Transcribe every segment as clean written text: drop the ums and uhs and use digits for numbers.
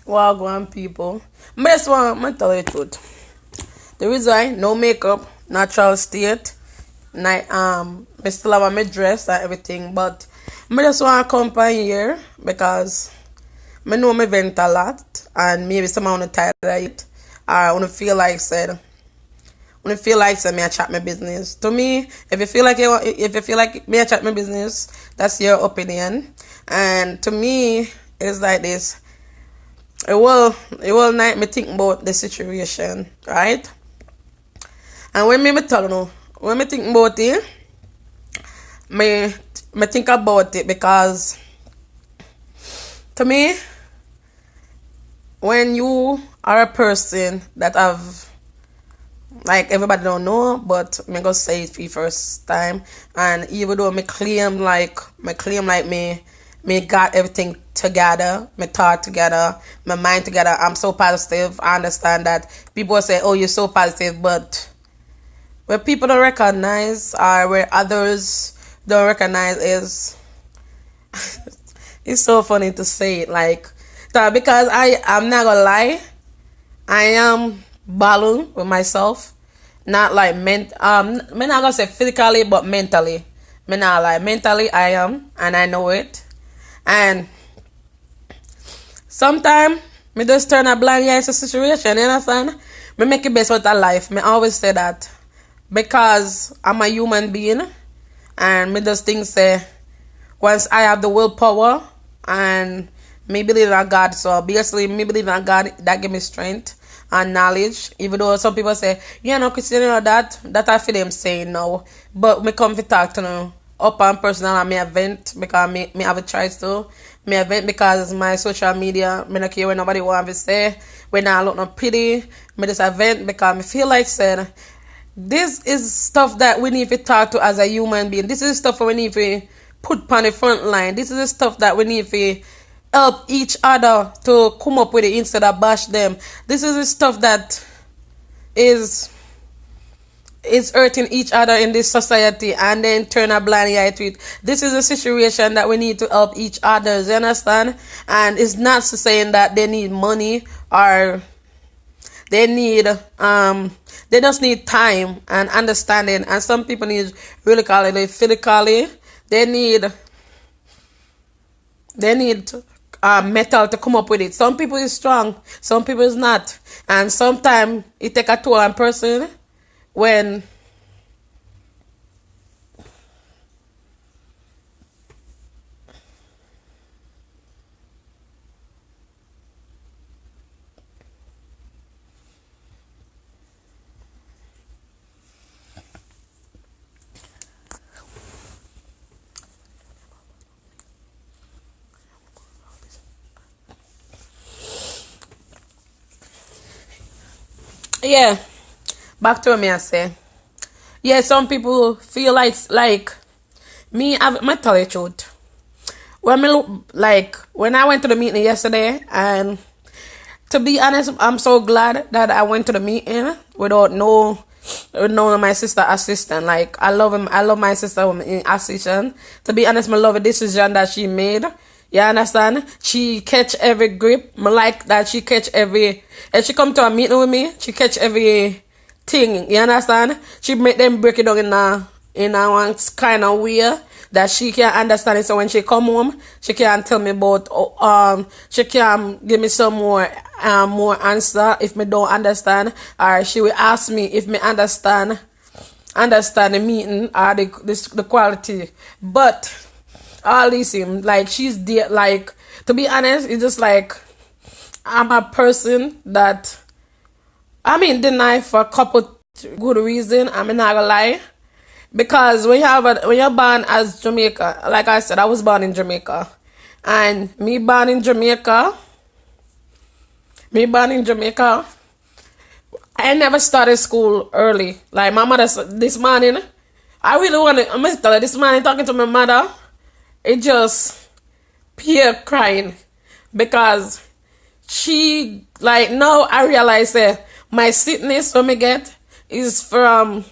Well, go on, people. Best one, I'm gonna tell you the truth. The reason why no makeup, natural state, I still have my dress and everything, but I just want to come by here because I know me vent a lot and maybe someone wanna tired of it. I wanna feel like said when I feel like say me I chat my business. To me, if you feel like me I chat my business, that's your opinion. And to me, it's like this. It will night me think about the situation, right? And when me tell you, when me think about it, me think about it because to me, when you are a person that have like everybody don't know, but me go say it for the first time. And even though me claim like me got everything together, me thought together, my mind together. I'm so positive. I understand that people say, "Oh, you're so positive," but where people don't recognize or where others don't recognize is it's so funny to say it like so because I'm not gonna lie, I am battling with myself. Not like me not gonna say physically but mentally. Me not like mentally I am and I know it. And sometimes me just turn a blind eye to situation, you understand? Me make it best out of life. Me always say that. Because I'm a human being and me just think say once I have the willpower and me believe in God, so basically me believe in God that give me strength and knowledge. Even though some people say, yeah, no Christian or that I feel them saying no. But me come to talk to them up and personal and me event because me have a choice to. Me event because my social media, me not care what nobody want to say. When I look no pretty, me just event because me feel like said this is stuff that we need to talk to as a human being. This is stuff we need to put on the front line. This is the stuff that we need to help each other to come up with it instead of bash them. This is the stuff that is hurting each other in this society and then turn a blind eye to it. This is a situation that we need to help each other, you understand? And it's not saying that they need money or they need they just need time and understanding, and some people need really call it physically. They need metal to come up with it. Some people is strong, some people is not, and sometimes it take a toll on person when yeah, back to what me I say. Yeah, some people feel like me. I tell you the truth. When me look like when I went to the meeting yesterday, and to be honest, I'm so glad that I went to the meeting without no with no my sister assistant. Like I love him. I love my sister in assistant. To be honest, I love the decision that she made. You understand? She catch every grip. I like that she catch every. And she come to a meeting with me. She catch every thing. You understand? She make them break it down in a one kind of way that she can understand it. So when she come home, she can tell me about. She can give me some more answer if me don't understand, or she will ask me if me understand the meeting or the quality. But all these things, like she's there, like to be honest, it's just like I'm a person that I'm in denial for a couple good reason. I'm not gonna lie. Because when you're born as Jamaica, like I said, I was born in Jamaica. And me born in Jamaica, I never started school early. Like my mother said this morning, I really want to, I'm going to tell her, this morning talking to my mother, it just pure crying. Because she, like now I realize that my sickness when me get is from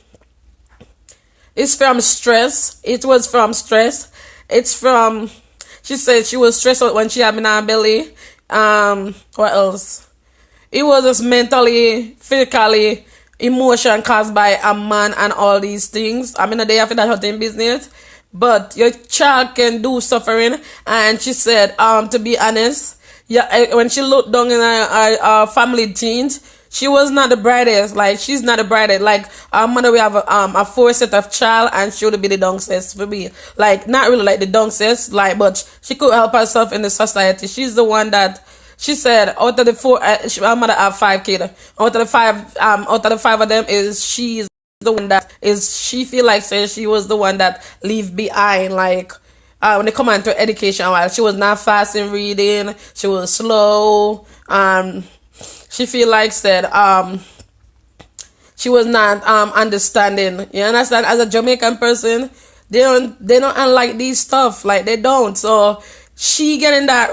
stress. It was from stress. It's from, she said she was stressed out when she had me in her belly. What else? It was just mentally, physically, emotion caused by a man and all these things. I mean, the day after that hurting business. But your child can do suffering. And she said, to be honest, yeah, when she looked down in her family genes, she was not the brightest. Like, she's not the brightest. Like, our mother, we have a 4 set of child, and she would be the downstairs for me. Like, not really like the downstairs, like, but she could help herself in the society. She's the one that, she said, out of the 4, our mother have 5 kids. Out of the 5 of them is she's the one that is, she feel like saying she was the one that leave behind, like, when they come into education, while she was not fast in reading, she was slow, she feel like said, she was not, understanding, you understand, as a Jamaican person, they don't unlike these stuff, like, they don't, so, she getting that,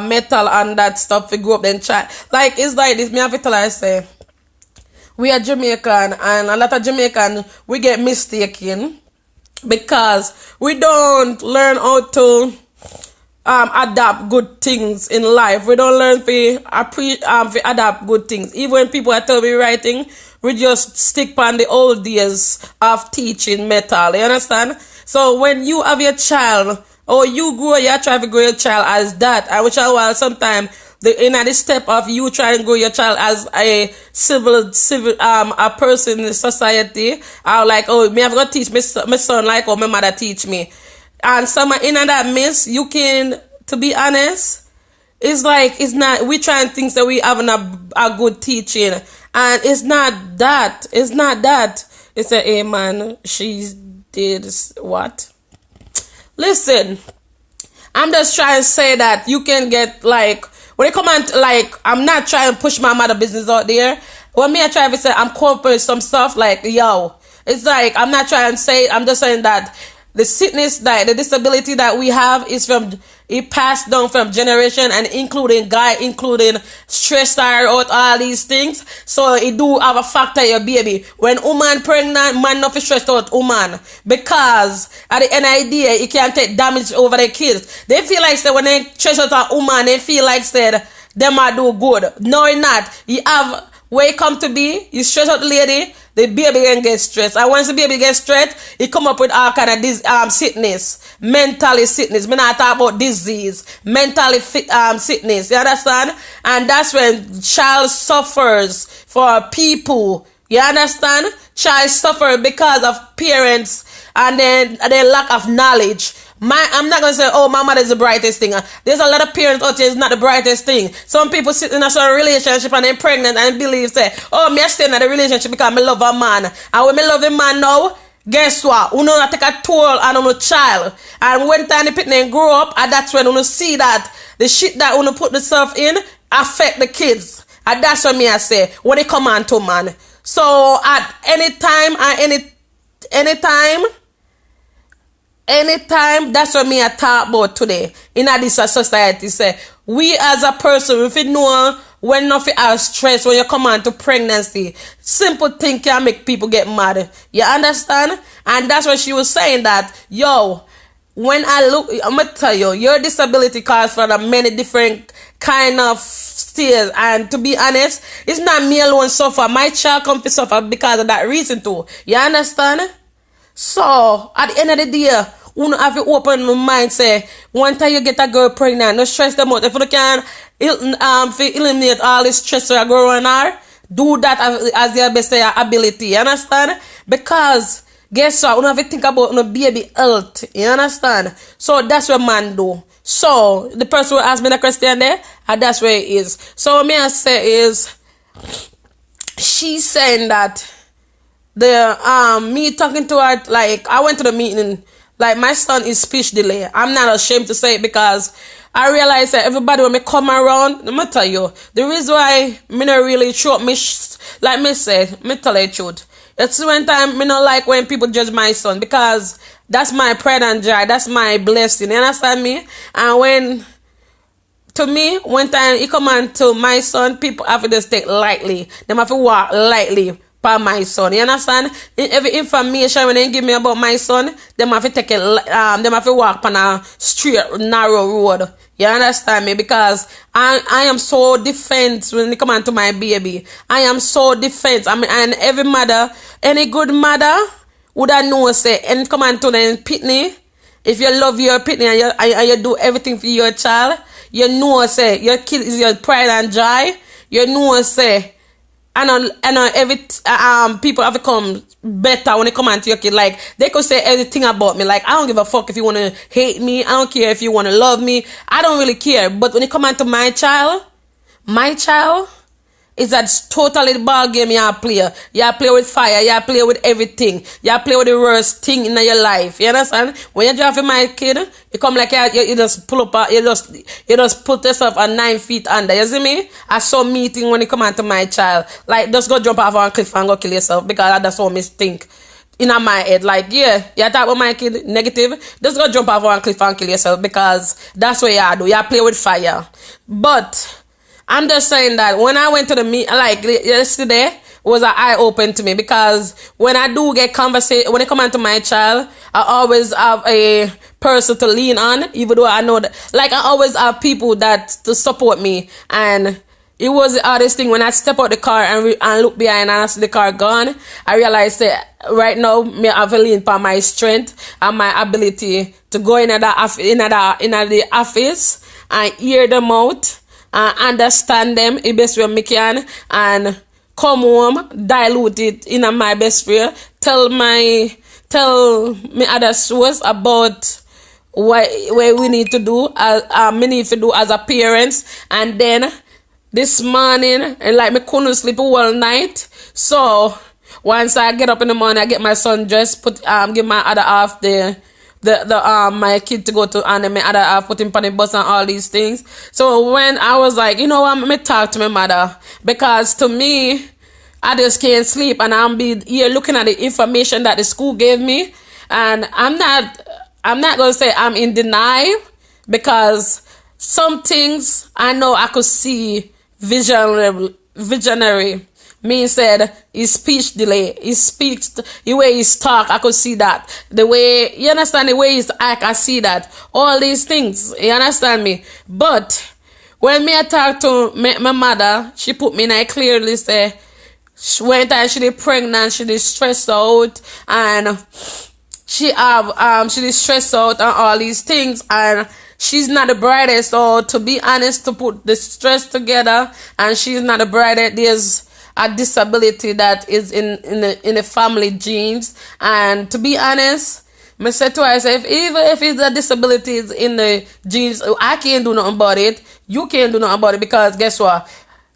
metal and that stuff to grow up then child, like, it's like this, me have to tell her, I say, we are Jamaican, and a lot of Jamaican, we get mistaken because we don't learn how to adapt good things in life. We don't learn to adapt good things. Even when people are telling me writing, we just stick on the old days of teaching metal. You understand? So when you have your child, or you try to grow your child as that, and which while sometimes in the step of you trying to grow your child as a civil a person in the society, I like, oh, me have got to teach my son like, oh, my mother teach me, and some in that miss, you can, to be honest, it's like, it's not, we trying things that we having a good teaching, and it's not that, it's a, hey man, she did what? Listen, I'm just trying to say that you can get, like, when it come on, like, I'm not trying to push my mother business out there. When me I try to say, I'm coping some stuff, like, yo, it's like, I'm not trying to say, I'm just saying that the sickness, like, the disability that we have is from, it passed down from generation, and including stress out all these things. So it do have a factor in your baby. When woman pregnant, man not stressed out woman, because at the end of the day, it can take damage over the kids. They feel like when they stress out a woman, they feel like them might do good. No, it's not. You have where it come to be, you stress out the lady, the baby can get stressed. And once the baby gets stressed, it come up with all kind of this sickness, mentally sickness. Me not talk about disease, mentally sickness. You understand? And that's when child suffers for people. You understand? Child suffer because of parents and then their lack of knowledge. I'm not going to say, oh, my mother is the brightest thing. There's a lot of parents out here, it's not the brightest thing. Some people sit in a certain relationship and they're pregnant and believe, say, oh, me stay in the relationship because I love a man. And when I love a man now, guess what? You know, take a toll on a child. And when time the pitney grow up, and that's when you see that the shit that you put yourself in affect the kids. And that's what me I say, when it come on to man. So at any time, that's what me I talk about today in this society. Say, we as a person, if you know when nothing has stress, when you come on to pregnancy, simple thing can make people get mad. You understand? And that's what she was saying, that, yo, when I look, I'm going to tell you, your disability calls for many different kind of stages. And to be honest, it's not me alone suffer. My child come to suffer because of that reason too. You understand? So, at the end of the day, you have to open your mind, say, one time you get a girl pregnant, no stress them out. If you can eliminate all this stress that go on her, do that as your best ability. You understand? Because, guess what? You have to think about your baby health. You understand? So, that's what man do. So, the person who asked me the question there, and that's where it is. So, what I say is, she's saying that me talking to her, like, I went to the meeting, like, my son is speech delay. I'm not ashamed to say it because I realize that everybody when me come around, let me tell you, the reason why me not really show up, like me said, me tell you the truth. It's one time me not like when people judge my son, because that's my pride and joy, that's my blessing, you understand me? And when, to me, one time he come on to my son, people have to just take lightly. Them have to walk lightly for my son. You understand? Every information when they give me about my son, them have to take it. Them have to walk on a straight, narrow road. You understand me? Because I am so defense when it come on to my baby. I am so defense. I mean, and every mother, any good mother would have know say, and come on to them pitney. If you love your pitney and you do everything for your child, you know say your kid is your pride and joy. You know say, I know every people have become better when they come on to your kid. Like they could say everything about me. Like I don't give a fuck if you wanna hate me. I don't care if you wanna love me. I don't really care. But when it come on to my child is that totally the ball game you play. You play with fire, you play with everything. You play with the worst thing in your life. You understand? When you drive for my kid, you come like you just pull up, you just put yourself at 9 feet under. You see me? I saw meeting when you come on to my child. Like just go jump off a cliff and go kill yourself because that's what me think. In my head, like, yeah, you talk about my kid negative, just go jump off one cliff and kill yourself because that's what you do. You play with fire. But I'm just saying that when I went to the meet, like yesterday, was an eye open to me because when I do get conversation, when it come on to my child, I always have a person to lean on, even though I know that, like, I always have people that to support me. And it was the hardest thing when I step out the car and look behind and I see the car gone. I realized that right now, me have to lean on my strength and my ability to go in the office and hear them out. Understand them the best way I can and come home, dilute it in my best way, tell me other source about what we need to do as a parents. And then this morning, and like me couldn't sleep all night, so once I get up in the morning, I get my son dressed, give my other half my kid to go to, and then my other half put him on the bus and all these things. So when I was like, you know what, I'm gonna talk to my mother, because to me, I just can't sleep and I'm be here looking at the information that the school gave me, and I'm not gonna say I'm in denial, because some things I know I could see visionary. Me said his speech delay, his speech, the way he's talk, I could see that. The way, you understand, the way he's act, I see that. All these things, you understand me? But when me I talk to my mother, she put me in a clearly say, when she is pregnant, she is stressed out, and she is stressed out and all these things, and she's not the brightest. So to be honest, to put the stress together, and she's not the brightest, there's a disability that is in the family genes. And to be honest, I said to herself, even if it's a disability is in the genes, I can't do nothing about it. You can't do nothing about it, because guess what?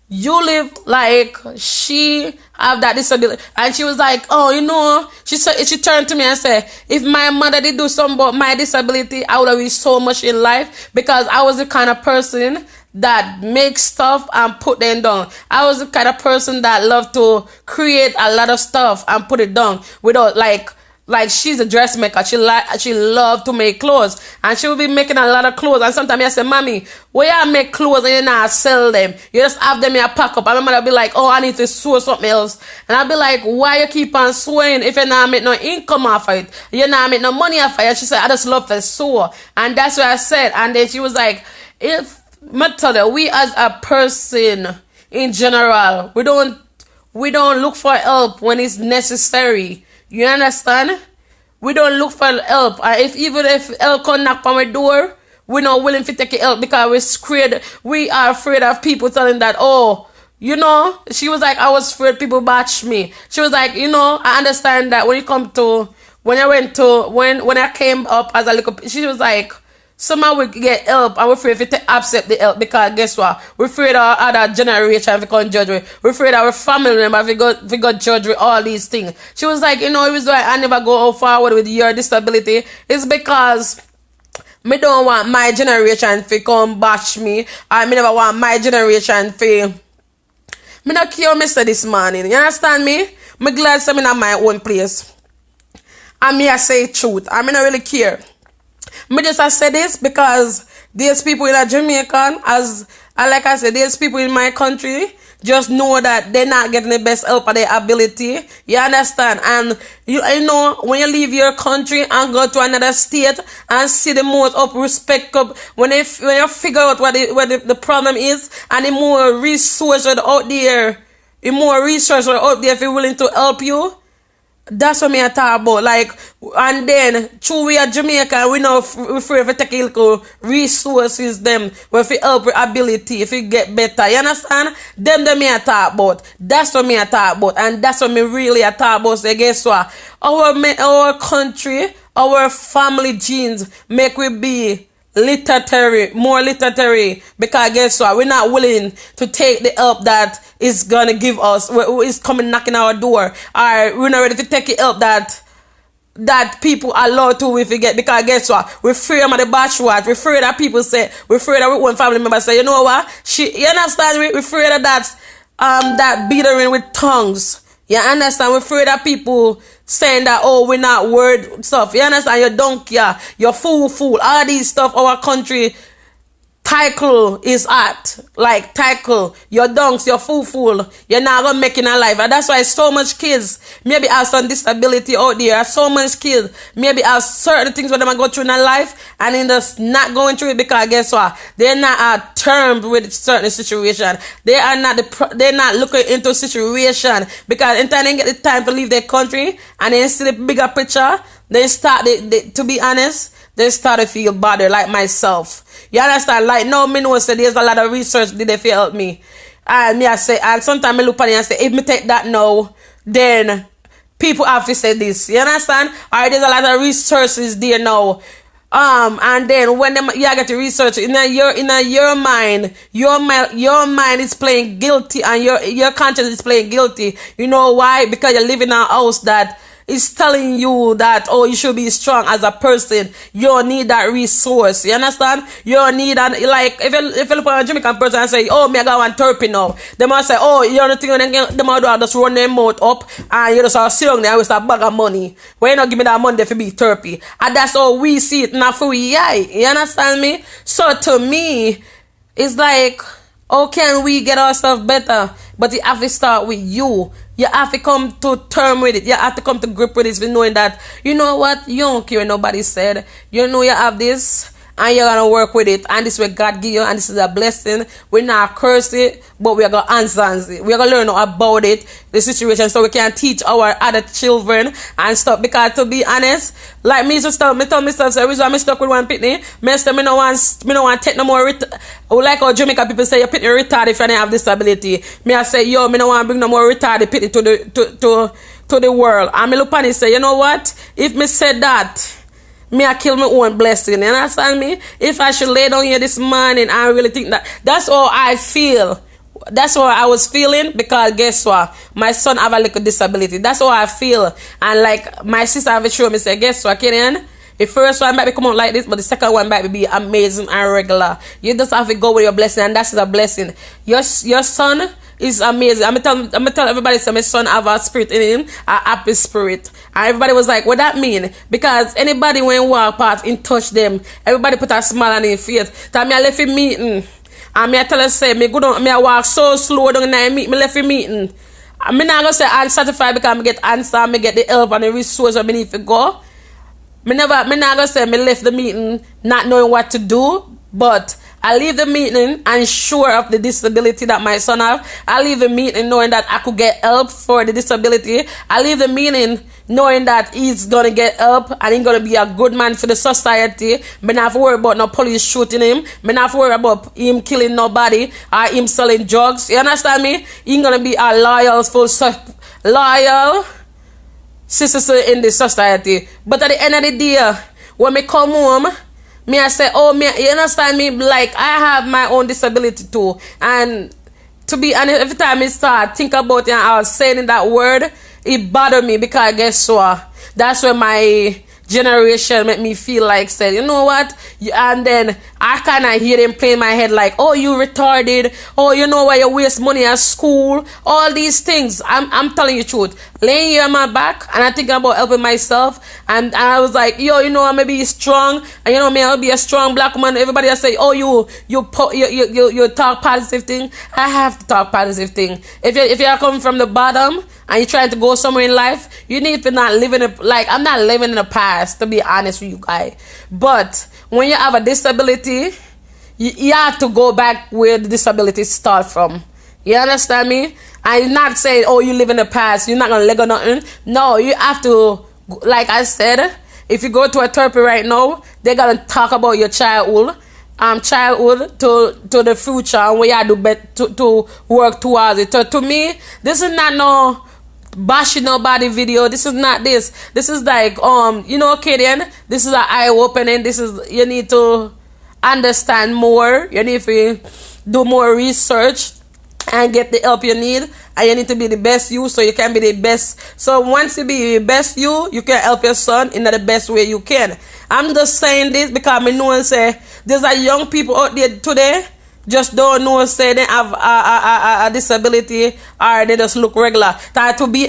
You live like she have that disability. And she was like, oh, you know, she turned to me and said, if my mother did do something about my disability, I would have reached so much in life, because I was the kind of person that makes stuff and put them down. I was the kind of person that loved to create a lot of stuff and put it down without like she's a dressmaker. She loved to make clothes, and she will be making a lot of clothes. And sometimes I say, mommy, where you make clothes and you not sell them, you just have them in a pack up. And my mother be like, oh, I need to sew something else. And I'll be like, why you keep on sewing if you not make no income off of it? You not make no money off of it? She said, I just love to sew. And that's what I said. And then she was like, we as a person in general, we don't look for help when it's necessary. You understand? We don't look for help. Even if help can knock on my door, we're not willing to take help, because we are afraid of people telling that, oh, you know, she was like, I was afraid people batch me. She was like, you know, I understand that when I came up as a little, she was like, somehow we get help, and we're afraid to accept the help, because guess what? We're afraid our other generation if we can't judge with. We're afraid our family members if we got judge with all these things. She was like, you know, it was like I never go forward with your disability. It's because me don't want my generation to come bash me. I never want my generation to. Me not care me say this morning. You understand me? Me glad I'm in my own place. And me I say truth. I mean, I really care. Me just I say this because there's people in a Jamaican, as like I said, there's people in my country just know that they're not getting the best help of their ability. You understand? And you know, when you leave your country and go to another state and see the most up respect up, when you figure out what the problem is, and the more resources out there, if you're willing to help you. That's what me I talk about. Like, and then true we are Jamaican, we know we free if we take a little resources them, if we help with ability, if we get better. You understand? Them me I talk about. That's what me I talk about, and that's what me really I talk about. So guess what? Our country, our family genes make we be more literary, because guess what, we're not willing to take the help that is gonna give us, is coming knocking our door, or we're not ready to take the help that people allow to we forget, because guess what, we're afraid of the bashwat, we're afraid that people say, we're afraid that one family member say, you know what, you understand, we're afraid of that beatering with tongues. You understand? We're afraid that people saying that, oh, we're not word stuff. You understand? You're donkey, you're fool. All these stuff our country title is at. Like title, your dunks, your fool. You're not gonna make it in life. And that's why so much kids maybe have some disability out there. So much kids maybe have certain things where they might go through in their life and in just not going through it, because guess what? They're not termed with certain situation. They're not looking into a situation, because anytime they get the time to leave their country and they see the bigger picture, they start to be honest, they start to feel bothered, like myself. You understand? Like, no, me know say there's a lot of research did they help me. And me I say, and sometimes I look at it and say, if me take that now, then people have to say this. You understand? Alright, there's a lot of researches there now. And then when you get to research in your mind, your mind is playing guilty, and your conscience is playing guilty. You know why? Because you live in a house that is telling you that, oh, you should be strong as a person. You don't need that resource. You understand? You don't need that. Like, if you look at a Jamaican person and say, oh, me I got one therapy now, they must say, oh, you know the thing when they might do just run their mouth up and you just sit down there and waste a bag of money. When you not give me that money for be therapy. And that's how we see it, not for we eye. You understand me? So to me, it's like, how can we get ourselves better? But it have to start with you. You have to come to term with it. You have to come to grip with it, with knowing that, you know what, you don't care what nobody said. You know you have this, and you're going to work with it. And this is what God give you, and this is a blessing. We're not curse it, but we're going to answer it. We're going to learn about it, the situation, so we can teach our other children and stuff. Because to be honest, like me just tell myself, so I'm stuck with one pitney. Me no want to take no more like how Jamaican people say, you pitney retarded if you don't have disability. Me I say, yo, me no want to bring no more retarded pitney to the world. And me look at it and say, you know what? If me said that, me I kill my own blessing. You understand me? If I should lay down here this morning, I really think that's all I feel. That's what I was feeling, because guess what? My son have a little disability. That's all I feel. And like my sister have show me, say, guess what, Kaddy? The first one might be come out like this, but the second one might be amazing and regular. You just have to go with your blessing, and that's a blessing. Your son is amazing. I'm gonna tell everybody, say my son have a spirit in him, a happy spirit. And everybody was like, what that mean? Because anybody when walk past and touch them, everybody put a smile on their face. Tell me I left him meeting. And me I tell her say, me I walk so slow down in the meet, me left him meeting. I'm not gonna say I'm satisfied because I get answer, me get the help and the resource I need to go. Me not gonna say me left the meeting not knowing what to do, but I leave the meeting unsure of the disability that my son have. I leave the meeting knowing that I could get help for the disability. I leave the meeting knowing that he's gonna get help and he's gonna be a good man for the society. Me not have to worry about no police shooting him. Me not have to worry about him killing nobody or him selling drugs. You understand me? He's gonna be a loyal citizen in the society. But at the end of the day, when me come home, me I say, oh, me, you understand me? Like, I have my own disability too. And to be honest, every time I start think about it and I was saying that word, it bothered me, because guess what? That's where my generation made me feel like, said, you know what? And then I kind of hear them play in my head like, oh, you retarded. Oh, you know why you waste money at school. All these things. I'm telling you the truth. laying here on my back and I thinking about helping myself, and I was like, yo, you know, I may be strong, and you know, me, I'll be a strong black woman. Everybody will say, oh, you talk positive thing. I have to talk positive thing. If you're coming from the bottom and you're trying to go somewhere in life, you need to not live in like, I'm not living in the past, to be honest with you guys. But when you have a disability, you have to go back where the disability start from. You understand me? I'm not saying, oh, you live in the past, you're not gonna let go nothing. No, you have to, like I said, if you go to a therapy right now, they're gonna talk about your childhood to the future and what you have to do to work towards it. So to me, this is not no bashing nobody video. This is not this. This is like you know, Kaddy, this is an eye opening. This is, you need to understand more. You need to do more research and get the help you need, and you need to be the best you so you can be the best. So once you be the best you can help your son in the best way you can. I'm just saying this because I know and say there's a young people out there today just don't know, say they have a disability or they just look regular. That to be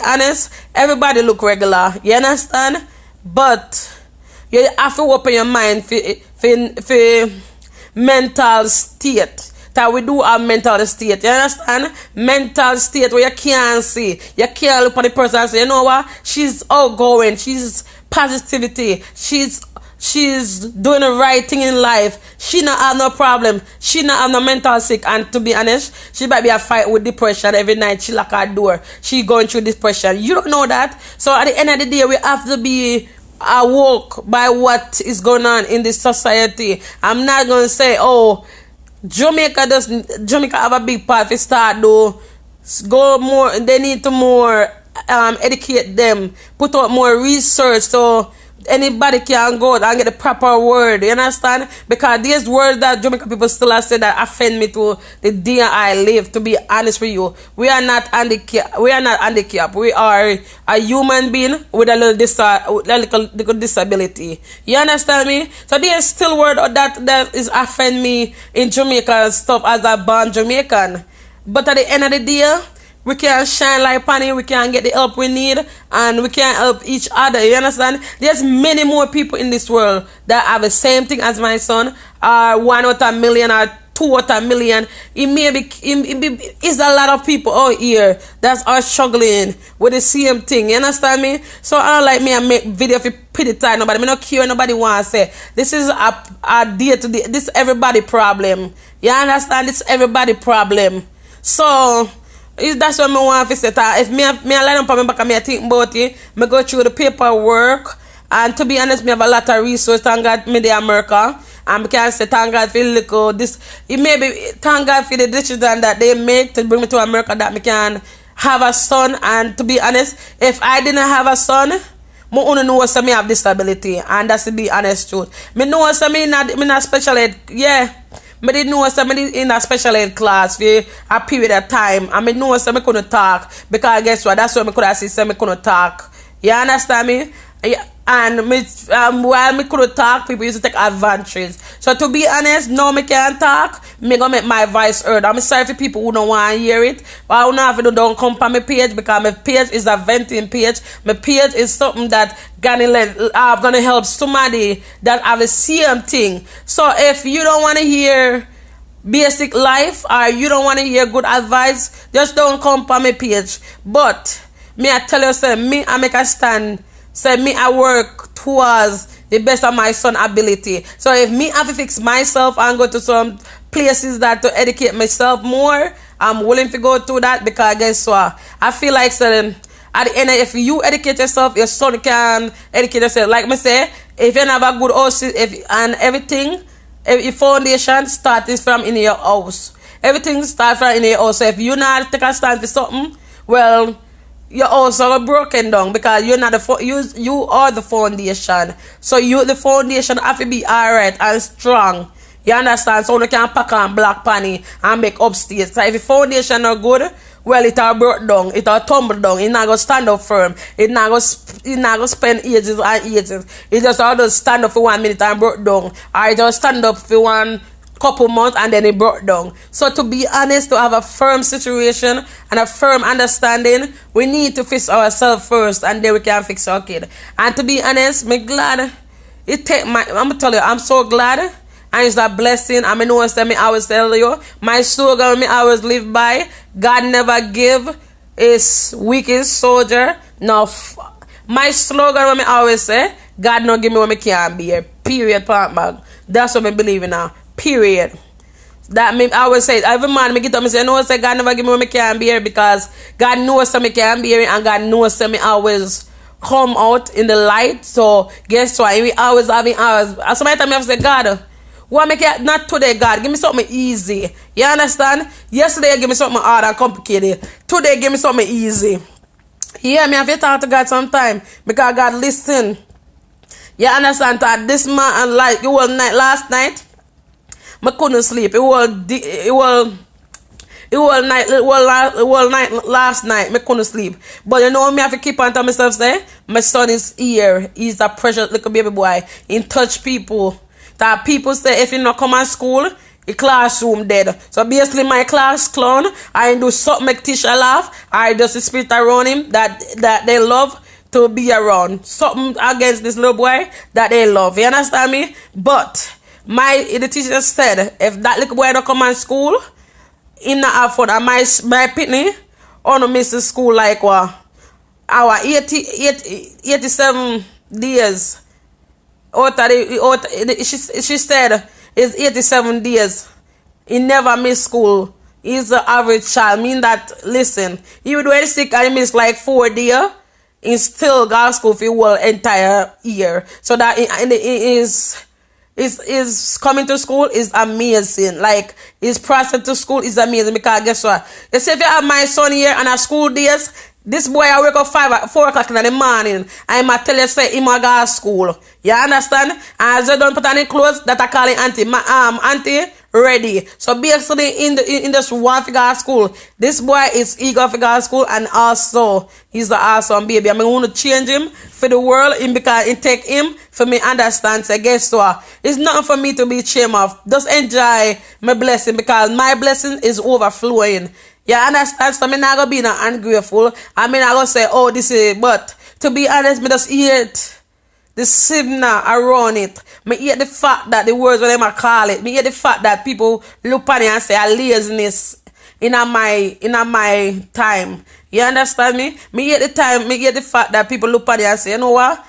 honest, everybody look regular. You understand? But you have to open your mind for mental state. That we do have mental state. You understand? Mental state where you can't see. You can't look at the person and say, you know what? She's outgoing. She's positivity. She's doing the right thing in life. She not have no problem. She not have no mental sick. And to be honest, she might be a fight with depression every night. She lock her door. She going through depression. You don't know that. So at the end of the day, we have to be awoke by what is going on in this society. I'm not going to say, oh, Jamaica have a big part to start though. Go more, they need to more educate them, put out more research so anybody can go and get the proper word. You understand? Because these words that Jamaica people still have said that offend me to the day I live. To be honest with you, we are not handicapped. We are not handicapped. We are a human being with a little disability. You understand me? So there's still word that is offend me in Jamaica and stuff as a born Jamaican. But at the end of the day, we can shine light upon it, we can get the help we need, and we can help each other. You understand? There's many more people in this world that have the same thing as my son, 1 out of a million or 2 out of a million. It's a lot of people out here that are struggling with the same thing. You understand me? So I don't like me and make video for pretty time. Nobody, me not care nobody want to say. This is a day to day. This is everybody problem. You understand? This is everybody problem. So that's what I want to say. If me line up on my back and me think about it, me go through the paperwork, and to be honest, me have a lot of resources. Thank God me in America, and we can say thank God for this. It may be thank God for the decision that they make to bring me to America, that me can have a son. And to be honest, if I didn't have a son, I only know some me have disability, and that's to be honest truth. Me know some me not special ed, yeah. I didn't know somebody in a special ed class for a period of time. I know somebody couldn't talk because guess what? That's what I could have said. Somebody couldn't talk. You understand me? And while me couldn't talk, people used to take advantage. So to be honest, now me can't talk. Me gonna make my voice heard. I'm sorry for people who don't want to hear it. But I don't know if you don't come on my page, because my page is a venting page. My page is something that gonna help somebody that have the same thing. So if you don't want to hear basic life, or you don't want to hear good advice, just don't come on my page. But me I tell you, say me I make a stand. Say me I work towards the best of my son's ability. So if me have to fix myself and go to some places that to educate myself more, I'm willing to go to that, because guess what? I feel like saying at the end, if you educate yourself, your son can educate yourself. Like me say, if you have a good house and everything, your foundation starts from in your house. Everything starts from in your house. So if you not take a stand for something, well, you're also broken down, because you're not you are the foundation. So the foundation have to be alright and strong. You understand? So you can pack on black panny and make upstairs. So if the foundation not good, well, it will break down, it will tumble down, it not gonna stand up firm, it not gonna spend ages and ages. It just all just stand up for 1 minute and break down, or it just stand up for couple months and then it broke down. So to be honest, to have a firm situation and a firm understanding, we need to fix ourselves first and then we can fix our kid. And to be honest, me glad it take my, I'm gonna tell you, I'm so glad and it's a blessing. I mean, no me always tell you, my slogan me always live by, God never give is weakest soldier. Now my slogan when me always say, God no give me what me can't bear. Period, plant bag. That's what me believe in now. Period. That me I always say, every man me get up and say, no, say God never give me what me can't bear, because God knows that me can't bear it and God knows that me always come out in the light. So guess what? We always having hours. As somebody time I have to say, God, what make it not today, God? Give me something easy. You understand? Yesterday you give me something hard and complicated. Today give me something easy. Yeah, me have to talk to God sometime because God listen. You understand that this man and like it was night last night, I couldn't sleep. It was night last night. I couldn't sleep. But you know me have to keep on telling myself say, my son is here. He's a precious little baby boy. He touch people. That people say if he not come at school, the classroom dead. So basically my class clown, I do something make teacher laugh. I just spirit around him that they love to be around. Something against this little boy that they love. You understand me? But the teacher said if that little boy don't come at school, he not have fun. And my pitney on miss the school like what? Our 87 days. She said it's 87 days. He never missed school. He's the average child. Mean that, listen, he would when sick and he missed like 4 days, he still got school for the whole entire year. So that is coming to school is amazing. Like his process to school is amazing, because guess what? You see, if you have my son here and our school days, this boy I wake up 4 o'clock in the morning. I'm a tell you say him a go to school. You understand? And as you don't put on his clothes, that I call him auntie. Auntie ready. So basically in this one figure of school, this boy is eager to go to school, and also he's an awesome baby. I mean, I want to change him for the world because it take him for me understand. So guess what? It's nothing for me to be ashamed of. Just enjoy my blessing, because my blessing is overflowing. You understand? So I'm not going to be ungrateful. I mean, I'm going to say, oh, this is, but to be honest, I just hate the signal around it. I hate the fact that the words when I call it. I hate the fact that people look at it and say laziness in my time. You understand me? I hate the fact that people look at it and say, you know what?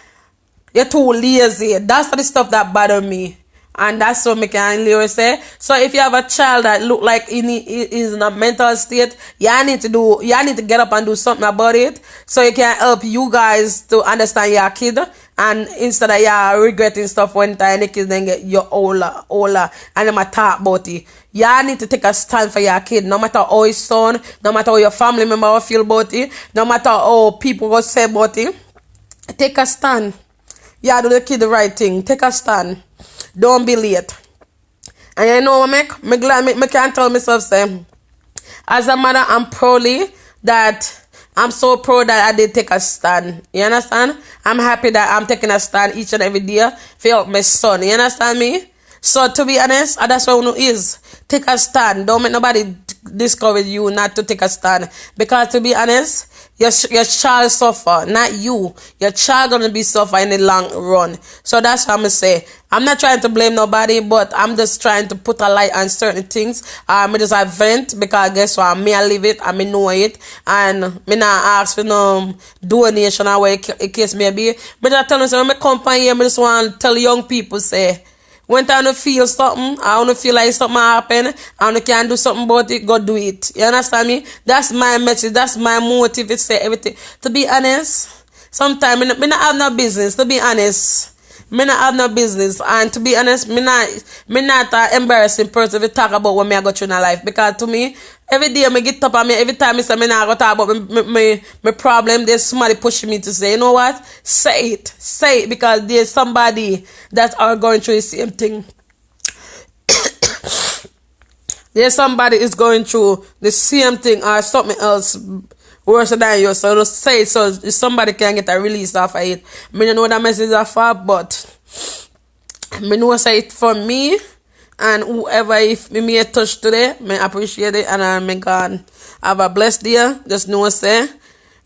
You're too lazy. That's the stuff that bother me. And that's what me can literally say. So if you have a child that look like is in a mental state, you need to get up and do something about it, so it can help you guys to understand your kid. And instead of you regretting stuff when time the kids then get you older and them talk about it. You need to take a stand for your kid, no matter how his son, no matter how your family member will feel about it, no matter how people will say about it. Take a stand. You do the kid the right thing. Take a stand. Don't be late. And you know what me glad me can tell myself say, as a mother, I'm so proud that I did take a stand. You understand? I'm happy that I'm taking a stand each and every day for help my son. You understand me? So to be honest, that's what it is. Take a stand. Don't make nobody discourage you not to take a stand. Because to be honest, your child suffer, not you. Your child gonna be suffer in the long run. So that's what I'm gonna say. I'm not trying to blame nobody, but I'm just trying to put a light on certain things. I just vent, because guess what? I live it, I know it, and me not ask for no donation or what the case may be. But I tell you, so when I come here, I just want to tell young people say, when I want to feel something, I want to feel like something happen, and I can do something about it, go do it. You understand me? That's my message, that's my motive, to say everything. To be honest, sometimes I not have no business, to be honest. Me not have no business, and to be honest, me not an embarrassing person to talk about what me I go through in my life, because to me, every day I get up and every time I say me not go talk about my problem, there's somebody pushing me to say, you know what? Say it, because there's somebody that are going through the same thing. There's somebody is going through the same thing or something else worse than you. So just say it so somebody can get a release off of it. I don't know what that message is for, but I know say it for me. And whoever if me may touch today, me appreciate it, and may God have a blessed day. Just know say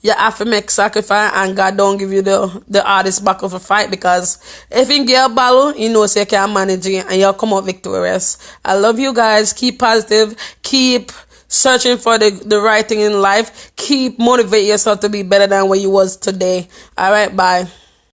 you have to make sacrifice, and God don't give you the hardest battle for fight, because if you get a battle, you know say you can manage it and you'll come out victorious. I love you guys. Keep positive. Keep searching for the right thing in life. Keep motivate yourself to be better than what you was today. All right, bye.